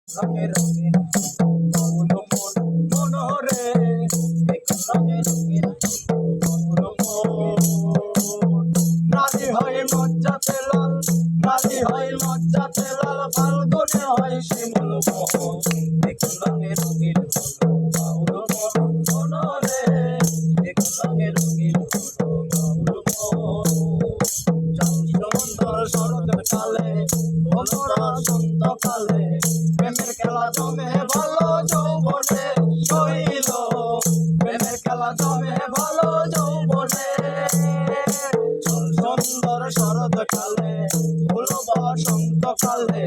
রঙে রঙিন বাউল মন মনোরে দেখুন রঙে রঙিন বাউল মন রাজি হয় লজ্জাতে লাল রাজি হয় লজ্জাতে লাল ফাল্গুনে হয় শিমুল মোহন দেখুন রঙে রঙিন বাউল মন মনোরে দেখুন রঙে রঙিন বাউল মন সুন্দর শরৎ কালে বনরা সন্ত কালে প্রেমের খেলা জমে ভালো যৌবনে শৈল প্রেমের খেলা জমে ভালো যৌবনে সুন্দর শরৎ কালে ফুল বসন্ত কালে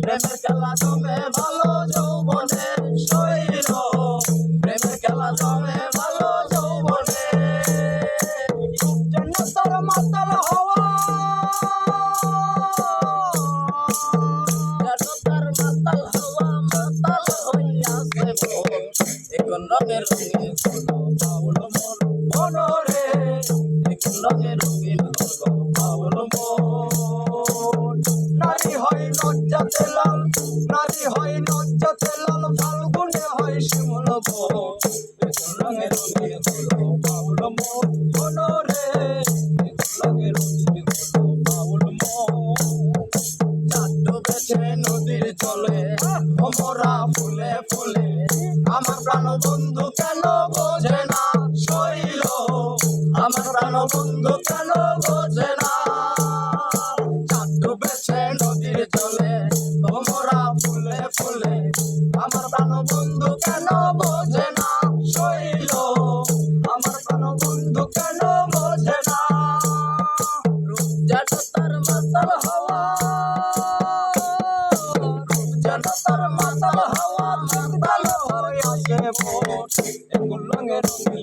প্রেমের খেলা জমে ভালো যৌবনে শৈল প্রেমের খেলা জমে ভালো যৌবনে যেন তোর মাতাল হওয়া দেখুন রঙে রঙিন বাউল মন মনোরে দেখুন রঙে রঙিন বাউল মন নারী হয় লজ্জাতে লাল নারী হয় লজ্জাতে লাল ফাল্গুনে হয় শিমুল বন দেখুন রঙে রঙিন বাউল মন মনোরে দেখুন রঙে রঙিন বাউল মন চাঁদ বেছে নদীর জলে ভমরা ফুলে ফুলে আমার প্রাণ বন্ধু কেন বোঝে না শৈল আমার প্রাণ বন্ধু কেন বোঝে না চাঁদ বেছে নদীর জলে ভমরা ফুলে ফুলে আমার প্রাণ বন্ধু কেন বোঝে না শৈল আমার প্রাণ বন্ধু কেন বোঝে না রূপ যেন তার মাতাল হওয়া যেন তার মাতাল হওয়া মাতাল হয়ে আসে মন দেখুন রঙে রঙিন